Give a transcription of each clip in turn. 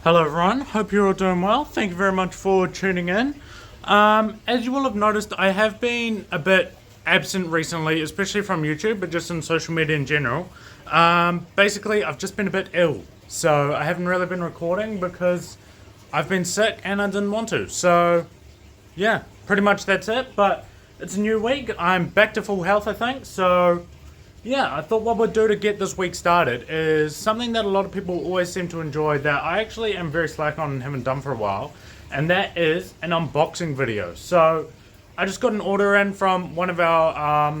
Hello everyone, hope you're all doing well. Thank you very much for tuning in. As you will have noticed, I have been a bit absent recently, especially from YouTube, but just in social media in general. Basically, I've just been a bit ill, so I haven't really been recording because I've been sick and I didn't want to. So, yeah, pretty much that's it, but it's a new week. I'm back to full health, I think, so yeah, I thought what we'd do to get this week started is something that a lot of people always seem to enjoy that I actually am very slack on and haven't done for a while, and that is an unboxing video. So I just got an order in from one of our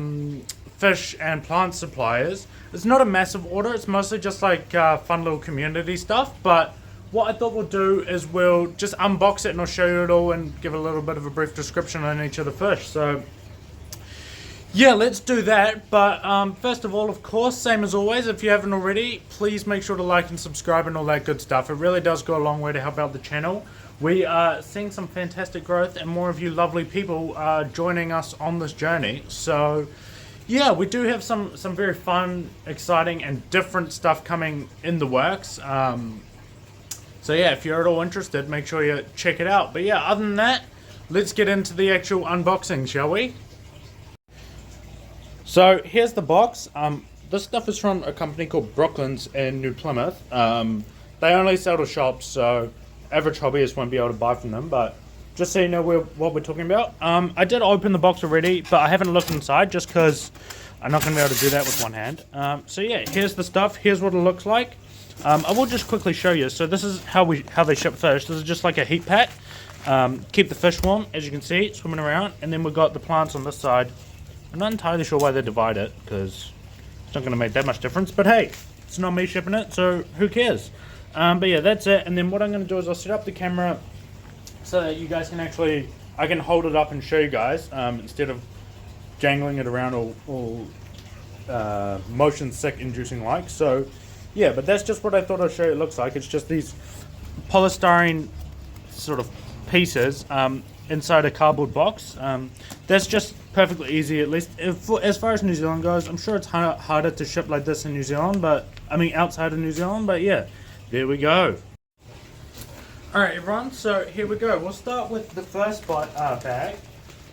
fish and plant suppliers. It's not a massive order, it's mostly just like fun little community stuff, but what I thought we'll do is we'll just unbox it and I'll show you it all and give a little bit of a brief description on each of the fish. So yeah, let's do that, but first of all, of course, same as always, if you haven't already, please make sure to like and subscribe and all that good stuff. It really does go a long way to help out the channel. We are seeing some fantastic growth and more of you lovely people are joining us on this journey. So yeah, we do have some very fun, exciting and different stuff coming in the works. So yeah, if you're at all interested, make sure you check it out. But yeah, other than that, let's get into the actual unboxing, shall we? So here's the box. This stuff is from a company called Brooklands in New Plymouth. They only sell to shops, so average hobbyists won't be able to buy from them, but just so you know what we're talking about. I did open the box already, but I haven't looked inside just because I'm not going to be able to do that with one hand. So yeah, here's the stuff. Here's what it looks like. I will just quickly show you. So this is how they ship fish. This is just like a heat pack. Keep the fish warm, as you can see, swimming around. And then we've got the plants on this side. I'm not entirely sure why they divide it, because it's not going to make that much difference. But hey, it's not me shipping it, so who cares? But yeah, that's it. And then what I'm going to do is I'll set up the camera so that you guys can actually, I can hold it up and show you guys, instead of jangling it around all motion sick inducing like. So yeah, but that's just what I thought I'd show you it looks like. It's just these polystyrene sort of pieces inside a cardboard box. That's just perfectly easy, at least as far as New Zealand goes. I'm sure it's harder to ship like this in New Zealand, but I mean outside of New Zealand, but yeah, there we go. Alright everyone, so here we go. We'll start with the first bag,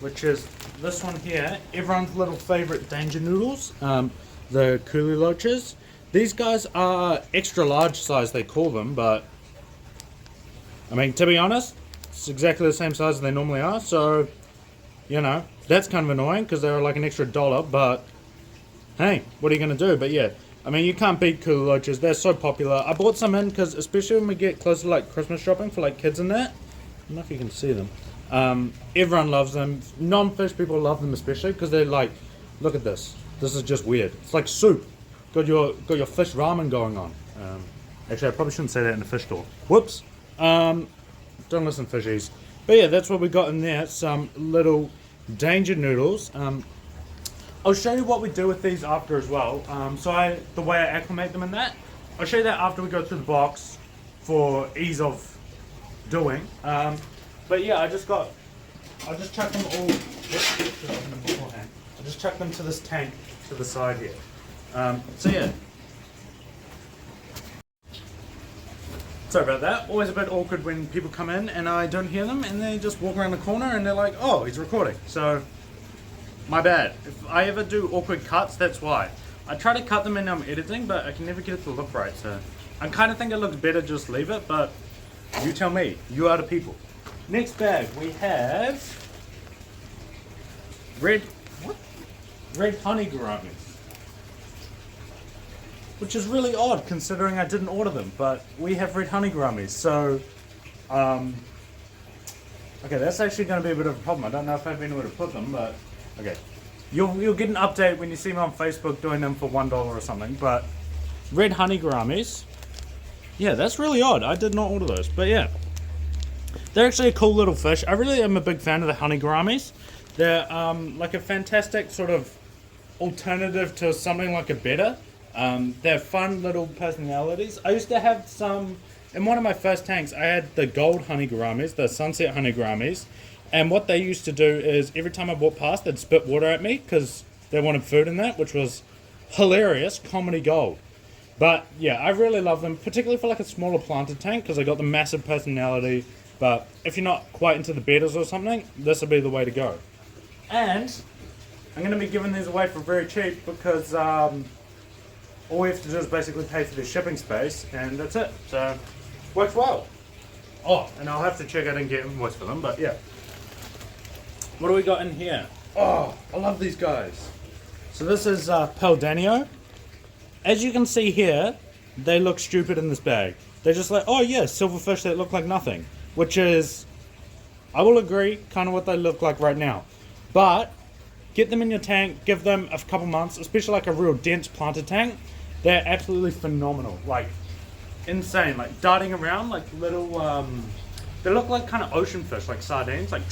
which is this one here, everyone's little favorite danger noodles, the Kuhli loaches. These guys are extra large size, they call them, but I mean, to be honest, it's exactly the same size as they normally are, so you know, that's kind of annoying because they're like an extra $1, but hey, what are you going to do? But yeah, I mean, you can't beat Kuhli loaches. They're so popular. I bought some in because especially when we get closer to like Christmas shopping for like kids and that, I don't know if you can see them. Everyone loves them. Non-fish people love them especially because they're like, look at this. This is just weird. It's like soup. Got your fish ramen going on. Actually, I probably shouldn't say that in a fish store. Whoops. Don't listen, fishies. But yeah, that's what we got in there. Some little danger noodles. I'll show you what we do with these after as well. The way I acclimate them in that. I'll show you that after we go through the box for ease of doing. But yeah, I'll just chuck them all. I'll just chuck them to this tank to the side here. So yeah. Sorry about that. Always a bit awkward when people come in and I don't hear them and they just walk around the corner and they're like, oh, he's recording. So, my bad. If I ever do awkward cuts, that's why. I try to cut them in editing, but I can never get it to look right. So, I kind of think it looks better just leave it, but you tell me. You are the people. Next bag, we have red honey gouramis. Which is really odd considering I didn't order them, but we have red honey gouramis, so okay, that's actually going to be a bit of a problem. I don't know if I've been able to put them, but okay, you'll get an update when you see me on Facebook doing them for $1 or something. But red honey gouramis, yeah, that's really odd. I did not order those, but yeah, they're actually a cool little fish. I really am a big fan of the honey gouramis. They're like a fantastic sort of alternative to something like a betta. They're fun little personalities. I used to have some, in one of my first tanks, I had the gold honey gouramis, the sunset honey gouramis, and what they used to do is every time I walked past, they'd spit water at me because they wanted food in that, which was hilarious, comedy gold. But yeah, I really love them, particularly for like a smaller planted tank because they got the massive personality. But if you're not quite into the betas or something, this will be the way to go. And I'm going to be giving these away for very cheap because all we have to do is basically pay for the shipping space, and that's it. So works well. Oh, and I'll have to check I didn't get invoice for them, but yeah. What do we got in here? Oh, I love these guys. So this is Peldanio. As you can see here, they look stupid in this bag. They're just like, oh yeah, silverfish that look like nothing. Which is, I will agree, kind of what they look like right now. But, get them in your tank, give them a couple months, especially like a real dense planted tank. They're absolutely phenomenal. Like, insane. Like, darting around like little, they look like kind of ocean fish, like sardines. Like,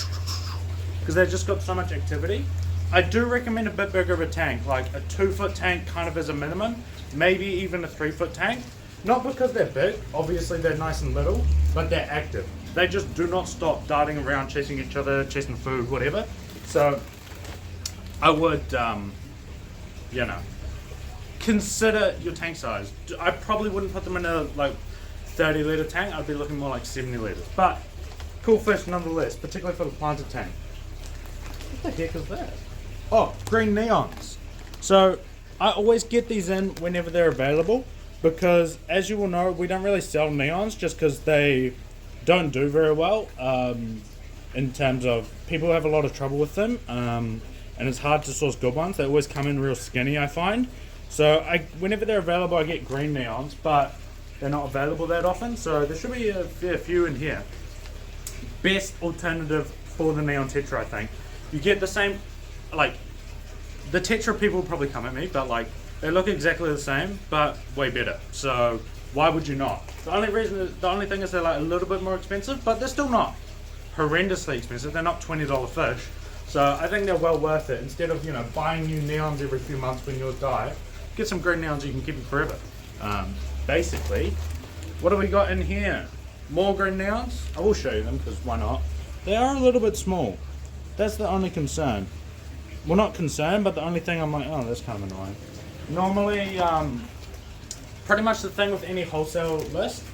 because they've just got so much activity. I do recommend a bit bigger of a tank, like a 2-foot tank kind of as a minimum, maybe even a 3-foot tank. Not because they're big, obviously they're nice and little, but they're active. They just do not stop darting around, chasing each other, chasing food, whatever. So I would, you know, consider your tank size. I probably wouldn't put them in a like 30 litre tank, I'd be looking more like 70 litres. But cool fish nonetheless, particularly for the planted tank. What the heck is that? Oh, green neons. So I always get these in whenever they're available because, as you will know, we don't really sell neons just because they don't do very well in terms of people have a lot of trouble with them and it's hard to source good ones. They always come in real skinny, I find. So whenever they're available, I get green neons, but they're not available that often. So there should be a fair few in here. Best alternative for the neon tetra, I think. You get the same, like, the tetra people will probably come at me, but like, they look exactly the same, but way better. So why would you not? The only thing is they're like a little bit more expensive, but they're still not horrendously expensive. They're not $20 fish. So I think they're well worth it. Instead of, you know, buying new neons every few months when yours die, get some green neons you can keep them forever. Basically, what do we got in here? More green neons? I will show you them because why not? They are a little bit small. That's the only concern. Well, not concern, but the only thing I'm like, oh, that's kind of annoying. Normally, pretty much the thing with any wholesale list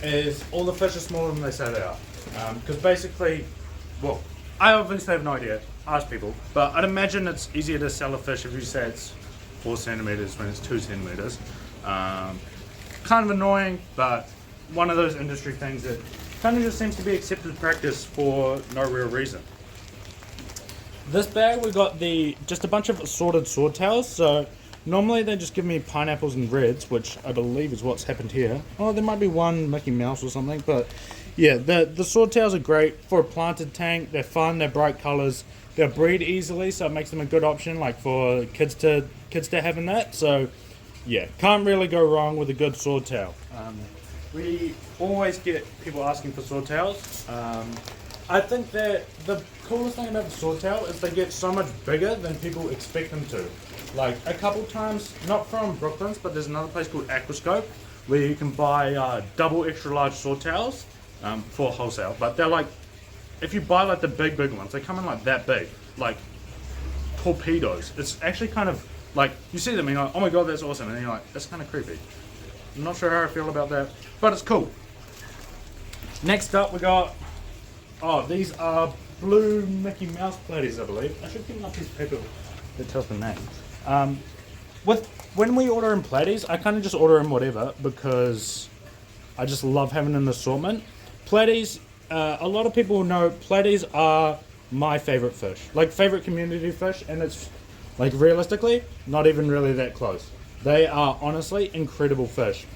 is all the fish are smaller than they say they are. Because basically, well, I obviously have no idea. Ask people. But I'd imagine it's easier to sell a fish if you say it's 4 centimeters when it's 2 centimeters. Kind of annoying, but one of those industry things that kind of just seems to be accepted practice for no real reason. This bag we got just a bunch of assorted swordtails. So normally they just give me pineapples and reds, which I believe is what's happened here. Oh, there might be one Mickey Mouse or something, but yeah, the swordtails are great for a planted tank. They're fun, they're bright colors, they'll breed easily, so it makes them a good option, like for kids to have in that. So yeah, can't really go wrong with a good swordtail. We always get people asking for swordtails. I think that the coolest thing about the swordtail is they get so much bigger than people expect them to. Like a couple times, not from Brooklyn's, but there's another place called Aquascope where you can buy double extra large swordtails for wholesale. But they're like, if you buy like the big ones, they come in like that big, like torpedoes. It's actually kind of like, you see them and you're like, oh my god, that's awesome. And then you're like, that's kind of creepy. I'm not sure how I feel about that, but it's cool. Next up we got, oh, these are blue Mickey Mouse platies, I believe. I should give them a piece of paper that tells the name. When we order in platies, I kind of just order in whatever because I just love having an assortment. Platies, a lot of people know platies are my favorite fish, like favorite community fish, and it's like realistically not even really that close. They are honestly incredible fish.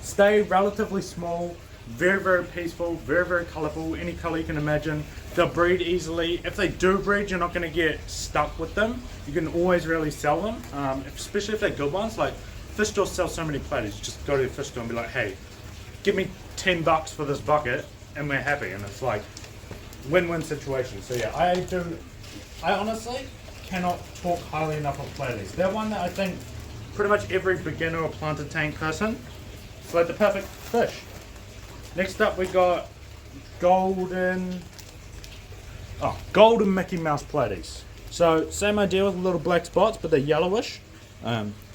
Stay relatively small, very peaceful, very colourful, any colour you can imagine. They'll breed easily. If they do breed, you're not going to get stuck with them. You can always really sell them, especially if they're good ones. Like fish stores sell so many platies. You just go to the fish store and be like, hey, give me $10 for this bucket and we're happy. And it's like win-win situation. So yeah, I honestly cannot talk highly enough of platies. They're one that I think pretty much every beginner or planted tank person, it's like the perfect fish. Next up we got golden Mickey Mouse platies. So same idea with little black spots, but they're yellowish.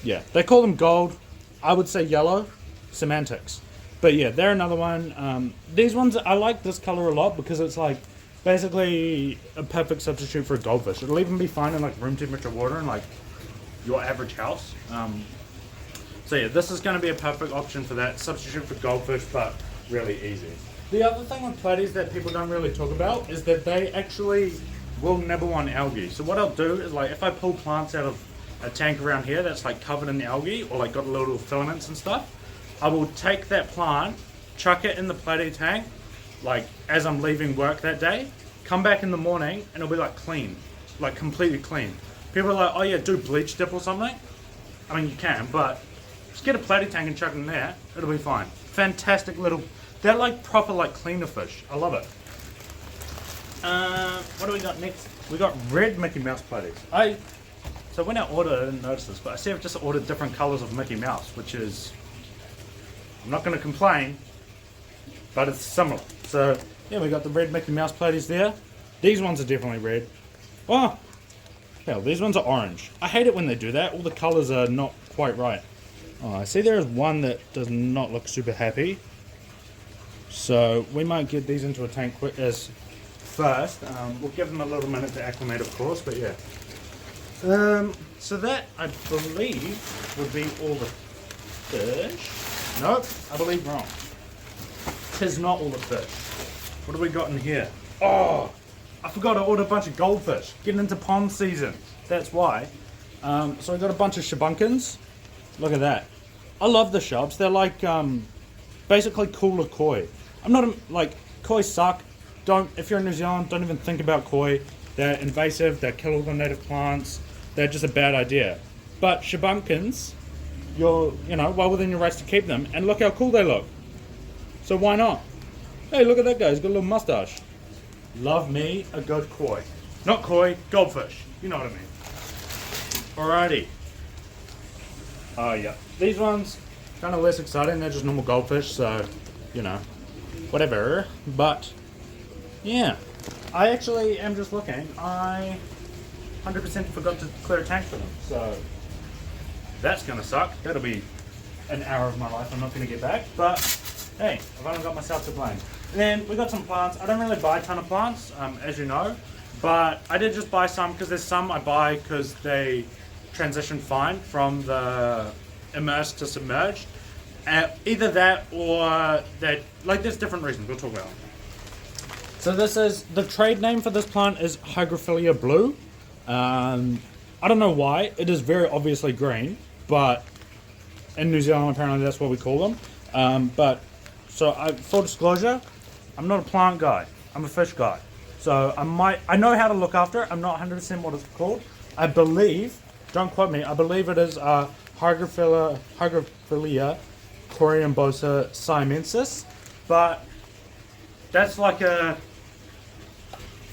Yeah, they call them gold I would say yellow, semantics. But yeah, they're another one. These ones, I like this color a lot because it's like basically a perfect substitute for a goldfish. It'll even be fine in like room temperature water in like your average house. So yeah, this is going to be a perfect option for that. Substitute for goldfish, but really easy. The other thing with platies that people don't really talk about is that they actually will nibble on algae. So what I'll do is, like, if I pull plants out of a tank around here that's like covered in algae or like got little filaments and stuff, I will take that plant, chuck it in the platy tank, like as I'm leaving work that day, come back in the morning and it'll be like clean, like completely clean. People are like, oh yeah, do bleach dip or something. I mean, you can, but just get a platy tank and chuck it in there, it'll be fine. Fantastic little, they're like proper like cleaner fish. I love it. What do we got next? We got red Mickey Mouse platies. So when I ordered, I didn't notice this, but I see I've just ordered different colors of Mickey Mouse, which is, I'm not going to complain, but it's similar. So yeah, we got the red Mickey Mouse platies there. These ones are definitely red. Oh, hell, these ones are orange. I hate it when they do that. All the colors are not quite right. Oh, I see there is one that does not look super happy. So we might get these into a tank quick as first. We'll give them a little minute to acclimate, of course, but yeah. So that, I believe, would be all the fish. Nope, I believe wrong. Tis not all the fish. What have we got in here? Oh, I forgot to order a bunch of goldfish. Getting into pond season. That's why. So I got a bunch of shabunkins. Look at that. I love the sharks. They're like, basically cooler koi. I'm not, like, koi suck. If you're in New Zealand, don't even think about koi. They're invasive, they kill all the native plants. They're just a bad idea. But shabunkins, you're, well within your rights to keep them, and look how cool they look. So why not? Hey, look at that guy, he's got a little mustache. Love me a good koi. Not koi, goldfish. You know what I mean. Alrighty. Oh yeah. These ones, kind of less exciting, they're just normal goldfish, so, whatever. But, yeah. I actually am just looking. I 100% forgot to clear a tank for them, so that's gonna suck. That'll be an hour of my life I'm not gonna get back, but hey, I've only got myself to blame. And then we got some plants. I don't really buy a ton of plants, as you know, but I did just buy some because there's some I buy because they transition fine from the immersed to submerged. Either that or that, like, there's different reasons we'll talk about. So this is, the trade name for this plant is Hygrophila blue. I don't know why, it is very obviously green, but in New Zealand apparently that's what we call them. Full disclosure, I'm not a plant guy, I'm a fish guy. So I know how to look after it, I'm not 100% what it's called. I believe, don't quote me, I believe it is Hygrophila coriambosa siamensis, but that's like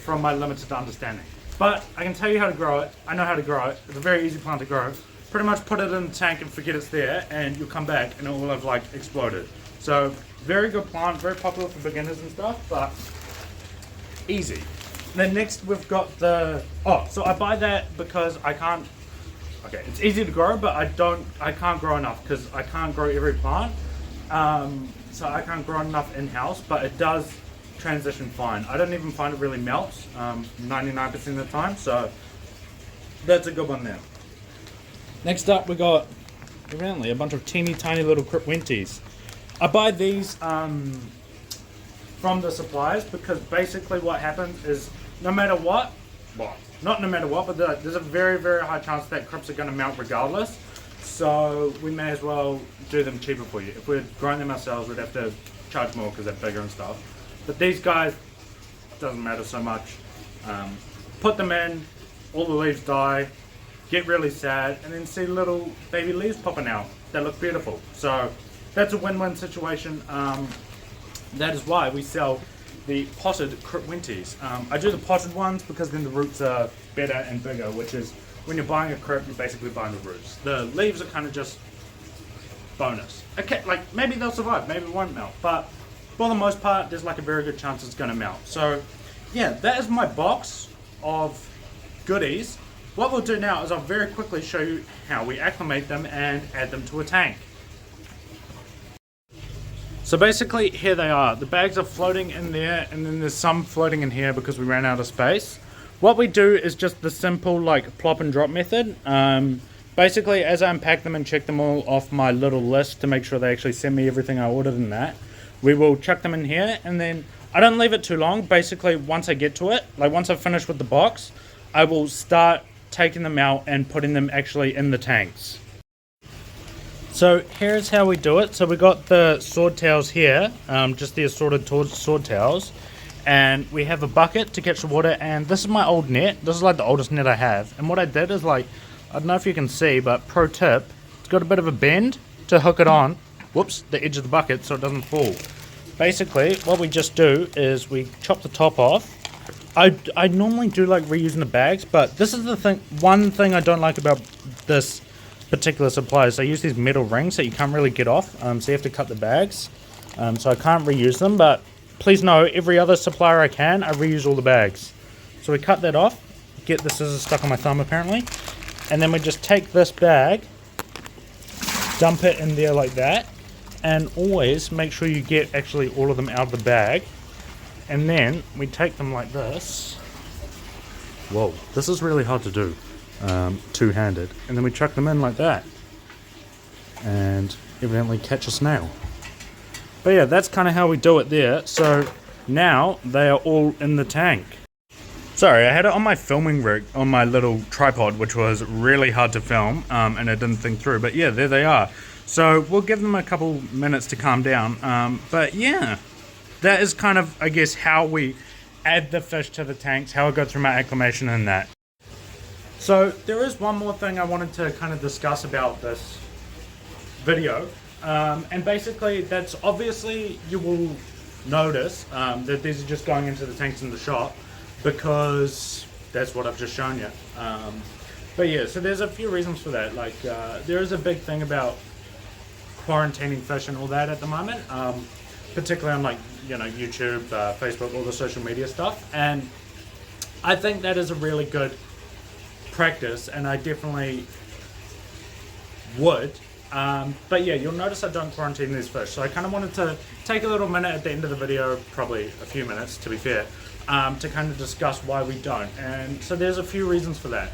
from my limited understanding. But I can tell you how to grow it. I know how to grow it. It's a very easy plant to grow. Pretty much put it in the tank and forget it's there, and you'll come back and it will have like exploded. So very good plant, very popular for beginners and stuff, but easy. And then next we've got so I buy that because I can't, it's easy to grow, but I can't grow enough because I can't grow every plant. So I can't grow enough in-house, but it does transition fine. I don't even find it really melts 99% of the time, so that's a good one there. Next up we got evidently a bunch of teeny tiny little cryptwenties. I buy these from the suppliers because basically what happens is no matter what, well, not no matter what, but there's a very, very high chance that crypts are going to melt regardless. So we may as well do them cheaper for you. If we're growing them ourselves, we'd have to charge more because they're bigger and stuff. But these guys, doesn't matter so much. Put them in, all the leaves die, get really sad, and then see little baby leaves popping out. They look beautiful. So that's a win-win situation. That is why we sell the potted cryptwenties. I do the potted ones because then the roots are better and bigger, which is when you're buying a crypt, you're basically buying the roots. The leaves are kind of just bonus. Okay, like maybe they'll survive, maybe it won't melt, but for the most part, there's like a very good chance it's going to melt. So yeah, that is my box of goodies. What we'll do now is I'll very quickly show you how we acclimate them and add them to a tank. So basically here they are. The bags are floating in there, and then there's some floating in here because we ran out of space. What we do is just the simple like plop and drop method. Basically, as I unpack them and check them all off my little list to make sure they actually send me everything I ordered in that, we will chuck them in here, and then I don't leave it too long. Basically, once I get to it, like once I've finished with the box, I will start taking them out and putting them actually in the tanks. So here's how we do it. So we got the sword tails here, just the assorted sword tails, and we have a bucket to catch the water, and this is my old net. This is like the oldest net I have, and what I did is like, I don't know if you can see, but pro tip, it's got a bit of a bend to hook it on, whoops, the edge of the bucket so it doesn't fall. Basically, what we just do is we chop the top off. I normally do like reusing the bags, but this is the thing, one thing I don't like about this particular supply is they use these metal rings that you can't really get off, so you have to cut the bags, so I can't reuse them, but please know, every other supplier I reuse all the bags. So we cut that off, get the scissors stuck on my thumb apparently, and then we just take this bag, dump it in there like that, and always make sure you get actually all of them out of the bag, and then we take them like this. Whoa, this is really hard to do, two-handed, and then we chuck them in like that, and evidently catch a snail. But yeah, that's kind of how we do it there. So now they are all in the tank. Sorry, I had it on my filming rig, on my little tripod, which was really hard to film, and I didn't think through. But yeah, there they are. So we'll give them a couple minutes to calm down. But yeah, that is kind of, I guess, how we add the fish to the tanks, how I go through my acclimation and that. So there is one more thing I wanted to kind of discuss about this video. And basically, that's obviously, you will notice that these are just going into the tanks in the shop, because that's what I've just shown you. But yeah, so there's a few reasons for that. Like, there is a big thing about quarantining fish and all that at the moment, particularly on like, you know, YouTube, Facebook, all the social media stuff. And I think that is a really good practice, and I definitely would. But yeah, you'll notice I don't quarantine these fish. So I kind of wanted to take a little minute at the end of the video, probably a few minutes to be fair, to kind of discuss why we don't. And so there's a few reasons for that.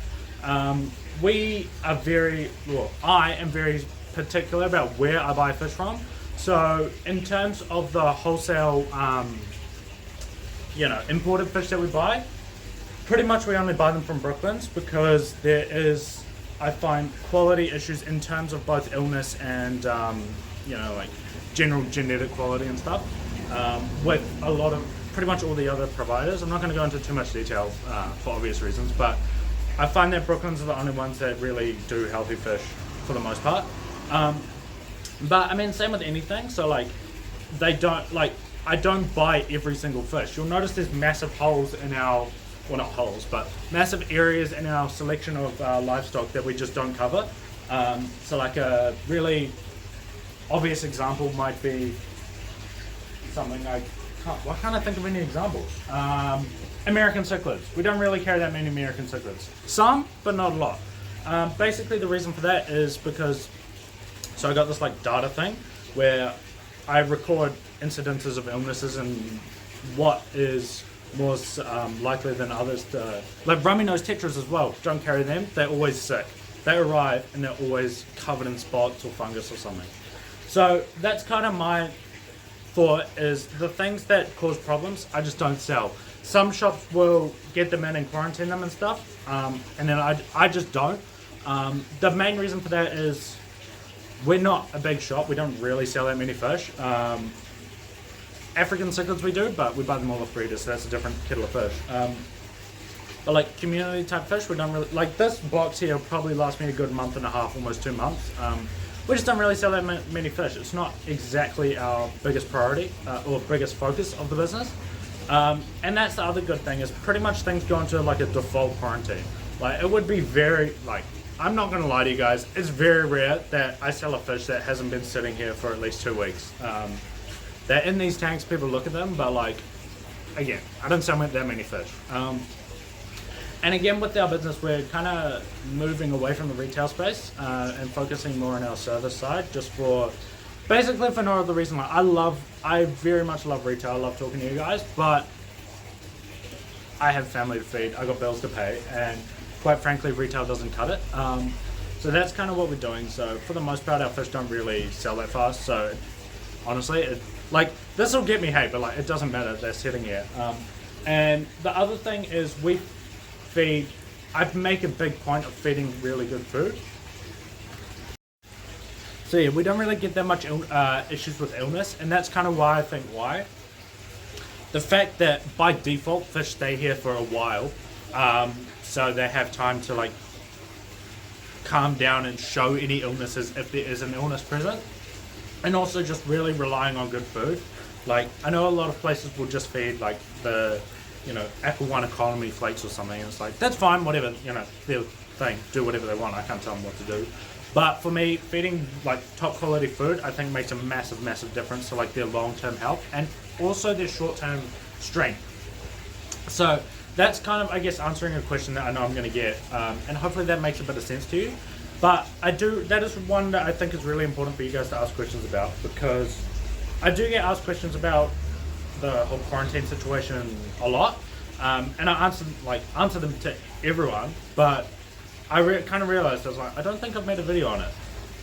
We are I am very particular about where I buy fish from. So in terms of the wholesale, imported fish that we buy, pretty much we only buy them from Brooklyn's, because there is, I find, quality issues in terms of both illness and, like general genetic quality and stuff, with a lot of, pretty much all the other providers. I'm not going to go into too much detail for obvious reasons, but I find that Brooklyn's are the only ones that really do healthy fish for the most part. But I mean, same with anything. So like, they don't, like, I don't buy every single fish. You'll notice there's massive holes in our, well, not holes, but massive areas in our selection of livestock that we just don't cover. So like a really obvious example might be something why can't I think of any examples? American cichlids. We don't really carry that many American cichlids. Some, but not a lot. Basically the reason for that is because, so I got this like data thing where I record incidences of illnesses and what is more likely than others to, like rummy-nosed tetras as well, don't carry them, they're always sick. They arrive and they're always covered in spots or fungus or something. So that's kind of my thought, is the things that cause problems, I just don't sell. Some shops will get them in and quarantine them and stuff, and then I just don't. The main reason for that is we're not a big shop, we don't really sell that many fish. African cichlids we do, but we buy them all off breeders, so that's a different kettle of fish. But like community type fish, we don't really, like this box here will probably last me a good month and a half, almost 2 months. We just don't really sell that many fish. It's not exactly our biggest priority or biggest focus of the business. And that's the other good thing, is pretty much things go into like a default quarantine. Like it would be very, like, I'm not gonna lie to you guys, it's very rare that I sell a fish that hasn't been sitting here for at least 2 weeks. That in these tanks, people look at them, but like, again, I don't sell that many fish. And again, with our business, we're kind of moving away from the retail space and focusing more on our service side, just for basically for no other reason. Like I very much love retail. I love talking to you guys, but I have family to feed. I got bills to pay, and quite frankly, retail doesn't cut it. So that's kind of what we're doing. So for the most part, our fish don't really sell that fast. So honestly, like this will get me hate, but like it doesn't matter. They're sitting here. And the other thing is we feed. I make a big point of feeding really good food. So yeah, we don't really get that much issues with illness, and that's kind of why I think why. The fact that by default fish stay here for a while, so they have time to like calm down and show any illnesses if there is an illness present, and also just really relying on good food. Like I know a lot of places will just feed like the Aqua One economy flakes or something, and it's like that's fine, whatever, their thing, do whatever they want. I can't tell them what to do. But for me, feeding like top quality food, I think makes a massive difference to like their long-term health and also their short-term strength. So that's kind of, I guess, answering a question that I know I'm going to get, and hopefully that makes a bit of sense to you. But that is one that I think is really important for you guys to ask questions about, because I do get asked questions about the whole quarantine situation a lot, and I answer them to everyone, but I kind of realized, I was like, I don't think I've made a video on it.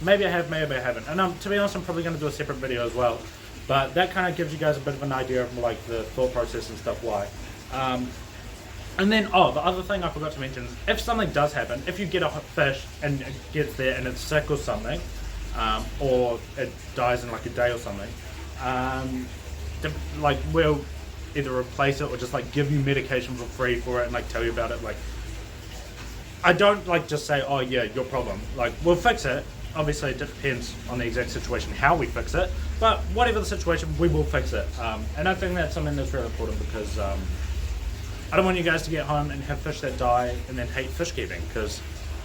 Maybe I have, maybe I haven't. And to be honest, I'm probably going to do a separate video as well. But that kind of gives you guys a bit of an idea of like the thought process and stuff why. And then, the other thing I forgot to mention is if something does happen, if you get a fish and it gets there and it's sick or something, or it dies in like a day or something, like we'll either replace it or just like give you medication for free for it and like tell you about it. Like I don't like just say, oh yeah, your problem. Like we'll fix it. Obviously it depends on the exact situation how we fix it, but whatever the situation, we will fix it. And I think that's something that's really important, because I don't want you guys to get home and have fish that die and then hate fish keeping, because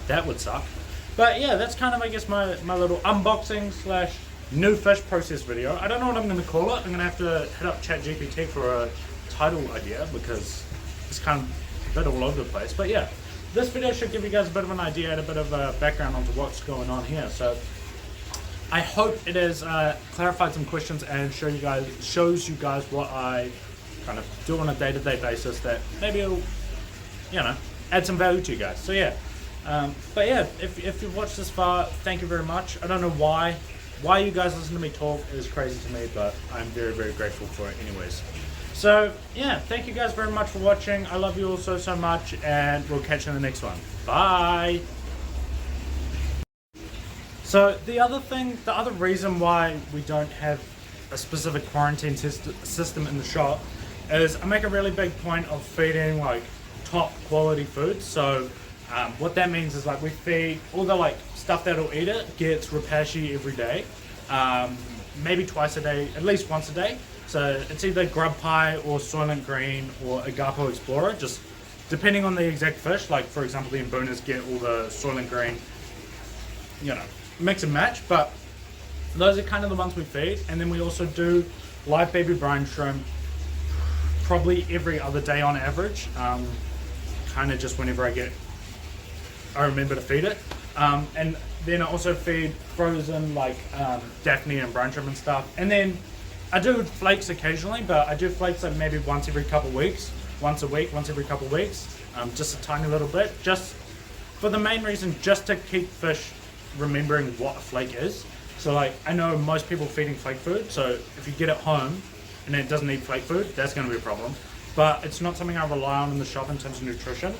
that would suck. But yeah, that's kind of, I guess, my little unboxing / new fish process video. I don't know what I'm going to call it. I'm going to have to hit up ChatGPT for a title idea, because it's kind of a bit all over the place. But yeah, this video should give you guys a bit of an idea and a bit of a background onto what's going on here. So I hope it has clarified some questions and shows you guys what I kind of do on a day-to-day basis, that maybe it'll, add some value to you guys. So yeah, but yeah, if you've watched this far, thank you very much. I don't know why you guys listen to me talk is crazy to me, but I'm very grateful for it anyways. So yeah, thank you guys very much for watching. I love you all so much, and we'll catch you in the next one. Bye. So the other reason why we don't have a specific quarantine system in the shop is I make a really big point of feeding like top quality food. So what that means is like we feed all the like stuff that'll eat it gets Repashy every day, maybe twice a day, at least once a day. So it's either grub pie or Soylent Green or Agapo Explorer, just depending on the exact fish. Like for example, the Mbunas get all the Soylent Green, mix and match. But those are kind of the ones we feed. And then we also do live baby brine shrimp probably every other day on average. Kind of just whenever I remember to feed it. And then I also feed frozen like Daphne and brine shrimp and stuff. And then I do flakes occasionally, but I do flakes like maybe once every couple of weeks, once a week, once every couple of weeks, just a tiny little bit, just for the main reason, just to keep fish remembering what a flake is. So like, I know most people feeding flake food, so if you get it home and it doesn't eat flake food, that's going to be a problem. But it's not something I rely on in the shop in terms of nutrition,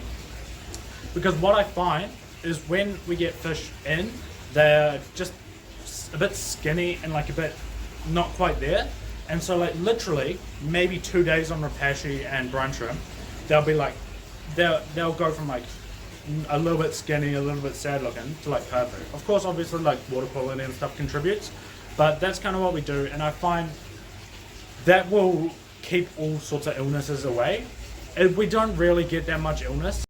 because what I find is when we get fish in, they're just a bit skinny and like a bit not quite there. And so like literally maybe 2 days on Repashy and brine shrimp, they'll be like, they'll go from like a little bit skinny, a little bit sad looking to like perfect. Of course, obviously like water quality and stuff contributes, but that's kind of what we do. And I find that will keep all sorts of illnesses away. We don't really get that much illness.